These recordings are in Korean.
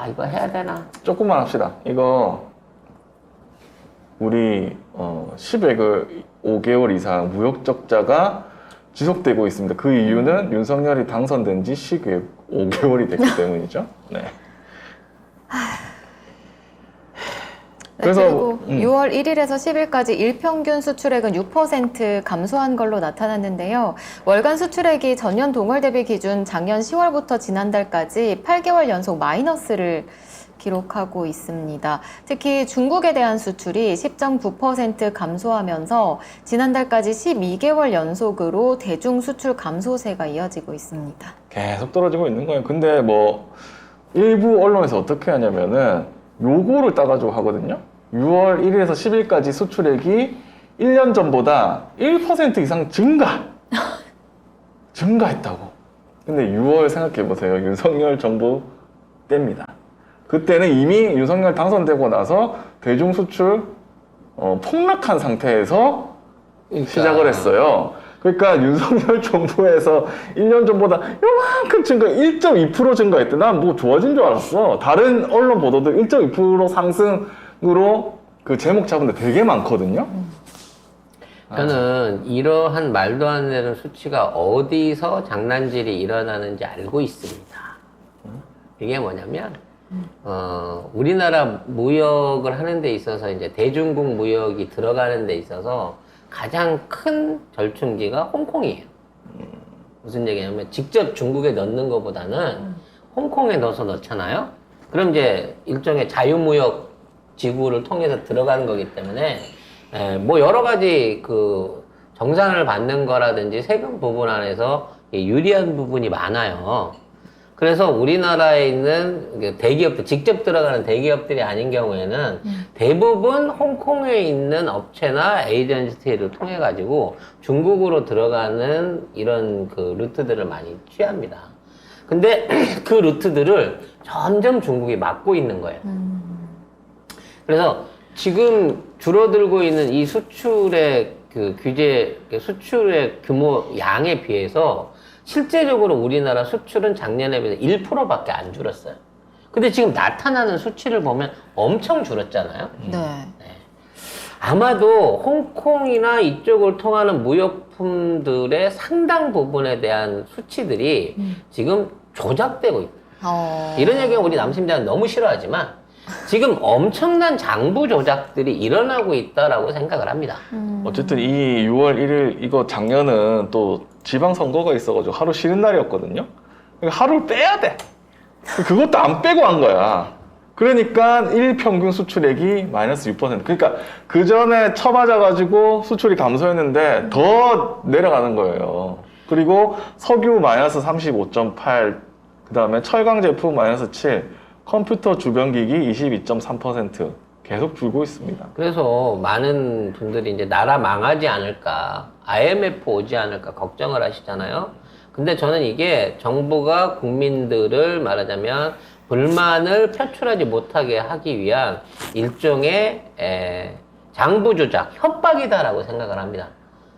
이거 해야 되나? 조금만 합시다. 이거 우리 5개월 이상 무역 적자가 지속되고 있습니다. 그 이유는 윤석열이 당선된 지 5개월이 됐기 때문이죠. 네. 그래서 그리고 6월 1일에서 10일까지 일평균 수출액은 6% 감소한 걸로 나타났는데요. 월간 수출액이 전년 동월 대비 기준 작년 10월부터 지난달까지 8개월 연속 마이너스를 기록하고 있습니다. 특히 중국에 대한 수출이 10.9% 감소하면서 지난달까지 12개월 연속으로 대중 수출 감소세가 이어지고 있습니다. 계속 떨어지고 있는 거예요. 근데 뭐 일부 언론에서 어떻게 하냐면은 요거를 따가지고 하거든요. 6월 1일에서 10일까지 수출액이 1년 전보다 1% 이상 증가했다고. 근데 6월 생각해보세요. 윤석열 정부 때입니다. 그때는 이미 윤석열 당선되고 나서 대중 수출 폭락한 상태에서 시작을 했어요. 그러니까 윤석열 정부에서 1년 전보다 요만큼 1.2% 증가했대. 난 뭐 좋아진 줄 알았어. 다른 언론 보도도 1.2% 상승으로 그 제목 잡은 데 되게 많거든요. 저는 이러한 말도 안 되는 수치가 어디서 장난질이 일어나는지 알고 있습니다. 이게 뭐냐면 우리나라 무역을 하는 데 있어서 이제 대중국 무역이 들어가는 데 있어서 가장 큰 절충기가 홍콩이에요. 무슨 얘기냐면 직접 중국에 넣는 것보다는 홍콩에 넣어서 넣잖아요. 그럼 이제 일종의 자유무역 지구를 통해서 들어가는 거기 때문에 뭐 여러 가지 그 정산을 받는 거라든지 세금 부분 안에서 유리한 부분이 많아요. 그래서 우리나라에 있는 대기업들, 직접 들어가는 대기업들이 아닌 경우에는 대부분 홍콩에 있는 업체나 에이전시를 통해 가지고 중국으로 들어가는 이런 그 루트들을 많이 취합니다. 근데 그 루트들을 점점 중국이 막고 있는 거예요. 그래서 지금 줄어들고 있는 이 수출의 그 규제, 수출의 규모 양에 비해서 실제적으로 우리나라 수출은 작년에 비해서 1%밖에 안 줄었어요. 근데 지금 나타나는 수치를 보면 엄청 줄었잖아요. 네. 아마도 홍콩이나 이쪽을 통하는 무역품들의 상당 부분에 대한 수치들이 지금 조작되고 있다. 이런 얘기는 우리 남심자는 너무 싫어하지만 지금 엄청난 장부 조작들이 일어나고 있다라고 생각을 합니다. 어쨌든 이 6월 1일 이거 작년은 또 지방선거가 있어가지고 하루 쉬는 날이었거든요. 그러니까 하루를 빼야 돼. 그것도 안 빼고 한 거야. 그러니까 일평균 수출액이 마이너스 6%. 그러니까 그 전에 쳐맞아가지고 수출이 감소했는데 더 내려가는 거예요. 그리고 석유 마이너스 35.8, 그 다음에 철강 제품 마이너스 7, 컴퓨터 주변기기 22.3% 계속 줄고 있습니다. 그래서 많은 분들이 이제 나라 망하지 않을까, IMF 오지 않을까 걱정을 하시잖아요. 근데 저는 이게 정부가 국민들을 말하자면 불만을 표출하지 못하게 하기 위한 일종의 장부 조작, 협박이다라고 생각을 합니다.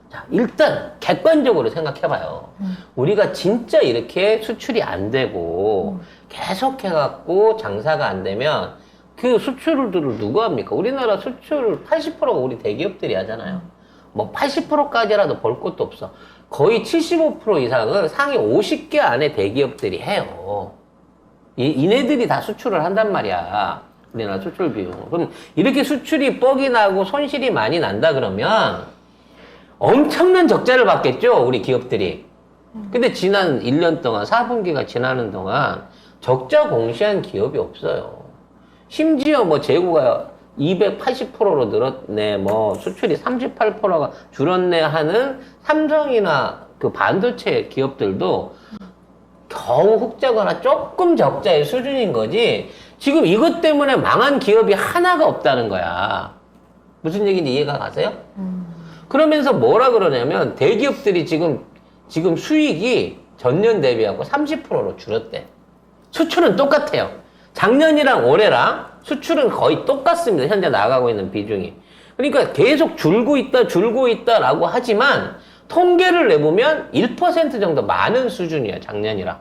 자, 일단 객관적으로 생각해봐요. 우리가 진짜 이렇게 수출이 안 되고 계속 해갖고 장사가 안 되면 그 수출을 누가 합니까? 우리나라 수출 80%가 우리 대기업들이 하잖아요. 뭐 80%까지라도 벌 것도 없어. 거의 75% 이상은 상위 50개 안에 대기업들이 해요. 이네들이 다 수출을 한단 말이야. 우리나라 수출 비용. 그럼 이렇게 수출이 뻑이 나고 손실이 많이 난다 그러면 엄청난 적자를 받겠죠, 우리 기업들이. 근데 지난 1년 동안, 4분기가 지나는 동안 적자 공시한 기업이 없어요. 심지어 뭐 재고가 280%로 늘었네, 뭐 수출이 38%가 줄었네 하는 삼성이나 그 반도체 기업들도 겨우 흑자거나 조금 적자의 수준인 거지, 지금 이것 때문에 망한 기업이 하나가 없다는 거야. 무슨 얘기인지 이해가 가세요? 그러면서 뭐라 그러냐면 대기업들이 지금 수익이 전년 대비하고 30%로 줄었대. 수출은 똑같아요. 작년이랑 올해랑 수출은 거의 똑같습니다. 현재 나가고 있는 비중이. 그러니까 계속 줄고 있다라고 하지만 통계를 내보면 1% 정도 많은 수준이에요, 작년이랑.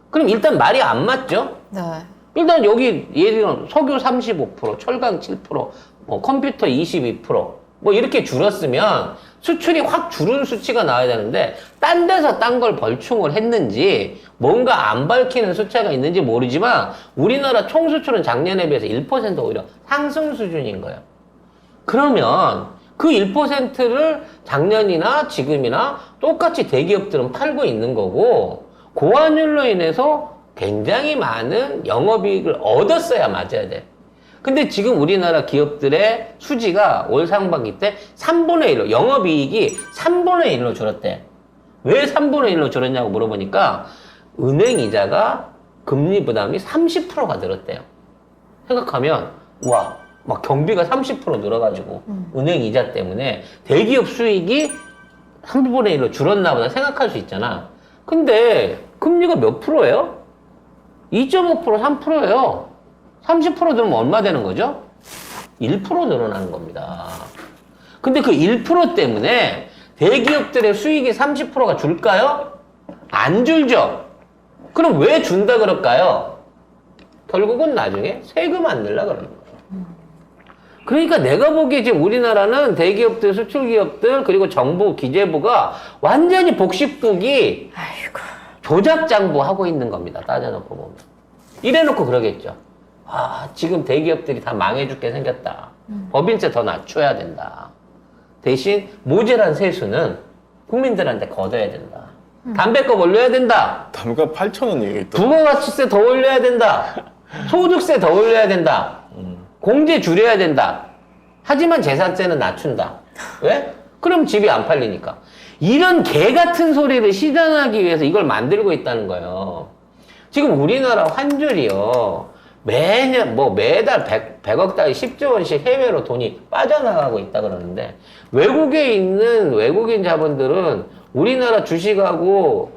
그럼 일단 말이 안 맞죠? 네. 일단 여기 예를 들면 석유 35%, 철강 7%, 뭐 컴퓨터 22%, 뭐 이렇게 줄었으면 수출이 확 줄은 수치가 나와야 되는데 딴 데서 딴 걸 벌충을 했는지 뭔가 안 밝히는 숫자가 있는지 모르지만 우리나라 총 수출은 작년에 비해서 1% 오히려 상승 수준인 거예요. 그러면 그 1%를 작년이나 지금이나 똑같이 대기업들은 팔고 있는 거고 고환율로 인해서 굉장히 많은 영업이익을 얻었어야 맞아야 돼. 근데 지금 우리나라 기업들의 수지가 올 상반기 때 3분의 1로, 영업이익이 3분의 1로 줄었대. 왜 3분의 1로 줄었냐고 물어보니까 은행 이자가 금리 부담이 30%가 늘었대요. 생각하면, 와, 막 경비가 30% 늘어가지고 은행 이자 때문에 대기업 수익이 3분의 1로 줄었나 보다 생각할 수 있잖아. 근데 금리가 몇 프로예요? 2.5%, 3%예요. 30% 들으면 얼마 되는 거죠? 1% 늘어나는 겁니다. 근데 그 1% 때문에 대기업들의 수익이 30%가 줄까요? 안 줄죠? 그럼 왜 준다 그럴까요? 결국은 나중에 세금 안 내려고 그러는 거예요. 그러니까 내가 보기에 지금 우리나라는 대기업들, 수출기업들, 그리고 정부, 기재부가 완전히 복식국이 조작장부 하고 있는 겁니다. 따져놓고 보면. 이래놓고 그러겠죠. 아, 지금 대기업들이 다 망해 죽게 생겼다. 법인세 더 낮춰야 된다. 대신 모자란 세수는 국민들한테 걷어야 된다. 담배값 올려야 된다. 담배가 8,000원이 있다. 부가가치세 더 올려야 된다. 소득세 더 올려야 된다. 공제 줄여야 된다. 하지만 재산세는 낮춘다. 왜? 그럼 집이 안 팔리니까. 이런 개 같은 소리를 시전하기 위해서 이걸 만들고 있다는 거예요. 지금 우리나라 환율이요. 매년, 매달 100억 달러, 10조 원씩 해외로 돈이 빠져나가고 있다 그러는데, 외국에 있는 외국인 자본들은 우리나라 주식하고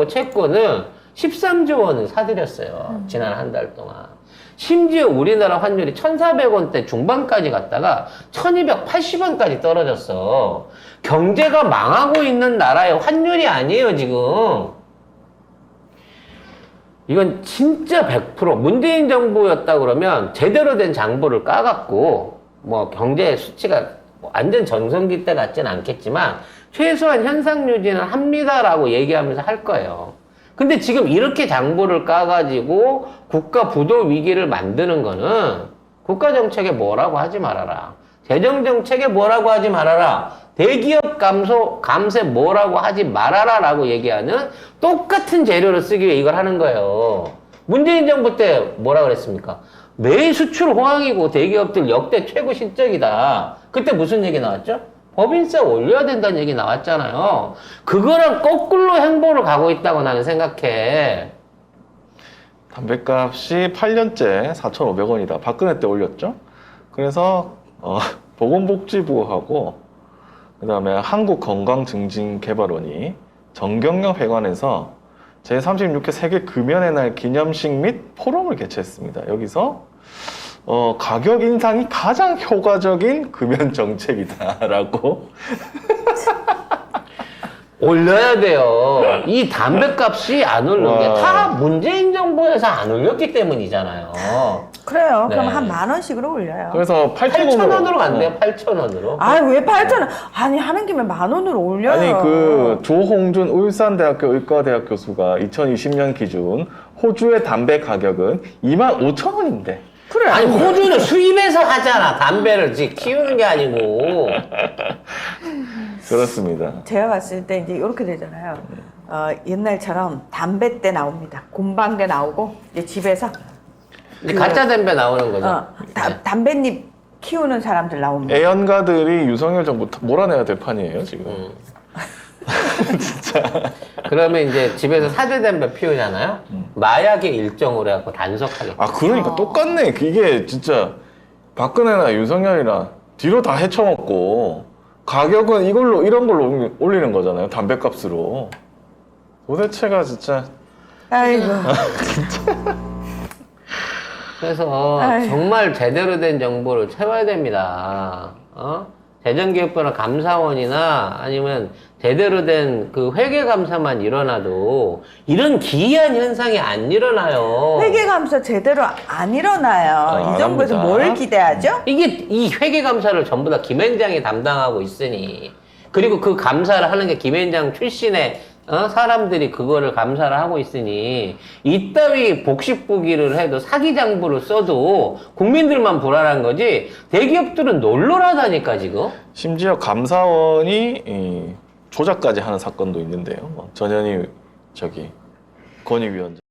채권을 13조 원을 사들였어요. 지난 한 달 동안. 심지어 우리나라 환율이 1,400원대 중반까지 갔다가 1,280원까지 떨어졌어. 경제가 망하고 있는 나라의 환율이 아니에요, 지금. 이건 진짜 100% 문재인 정부였다 그러면 제대로 된 장부를 까갖고 경제 수치가 완전 전성기 때 같진 않겠지만 최소한 현상 유지는 합니다라고 얘기하면서 할 거예요. 근데 지금 이렇게 장부를 까가지고 국가 부도 위기를 만드는 거는 국가 정책에 뭐라고 하지 말아라. 재정 정책에 뭐라고 하지 말아라. 대기업 감세 뭐라고 하지 말아라 라고 얘기하는 똑같은 재료를 쓰기 위해 이걸 하는 거예요. 문재인 정부 때 뭐라 그랬습니까? 매일 수출 호황이고 대기업들 역대 최고 실적이다. 그때 무슨 얘기 나왔죠? 법인세 올려야 된다는 얘기 나왔잖아요. 그거랑 거꾸로 행보를 가고 있다고 나는 생각해. 담배값이 8년째 4,500원이다. 박근혜 때 올렸죠. 그래서 보건복지부하고 그다음에 한국건강증진개발원이 정경련 회관에서 제36회 세계 금연의 날 기념식 및 포럼을 개최했습니다. 여기서 가격 인상이 가장 효과적인 금연 정책이다라고 올려야 돼요. 이 담배값이 안 오른 게 다 문재인 정부에서 안 올렸기 때문이잖아요. 그래요. 네. 그럼 한 10,000원씩으로 올려요. 그래서 8,000원으로 간대요. 8,000원으로. 아, 왜 8,000원? 아니, 하는 김에 10,000원으로 올려요. 아니 그 조홍준 울산대학교 의과대학 교수가 2020년 기준 호주의 담배 가격은 25,000원인데 그래. 아니 호주는 수입해서 하잖아. 담배를 지금 키우는 게 아니고. 그렇습니다. 제가 봤을 때 이제 이렇게 되잖아요. 옛날처럼 담배 때 나옵니다. 곰방대 나오고 이제 집에서 이제 가짜 담배 나오는 거죠. 담배잎 키우는 사람들 나옵니다. 애연가들이 유석열 정부 몰아내야 될 판이에요 지금. 그러면 이제 집에서 사제 담배 피우잖아요. 마약의 일종으로 해갖고 단속하겠다. 아 그러니까 똑같네. 이게 진짜 박근혜나 윤석열이나 뒤로 다 헤쳐먹고 가격은 이런 걸로 올리는 거잖아요. 담배값으로. 도대체가 진짜. 아이고. 그래서 아유. 정말 제대로 된 정보를 채워야 됩니다. 재정기획부나 감사원이나 아니면 제대로 된 그 회계감사만 일어나도 이런 기이한 현상이 안 일어나요. 회계감사 제대로 안 일어나요. 안 이 정부에서 합니다. 뭘 기대하죠? 이게 이 회계감사를 전부 다 김앤장이 담당하고 있으니 그리고 그 감사를 하는 게 김앤장 출신의 사람들이 그거를 감사를 하고 있으니 이따위 복식부기를 해도 사기장부를 써도 국민들만 불안한 거지 대기업들은 놀러라다니까 지금. 심지어 감사원이 조작까지 하는 사건도 있는데요. 전현희 권익위원장.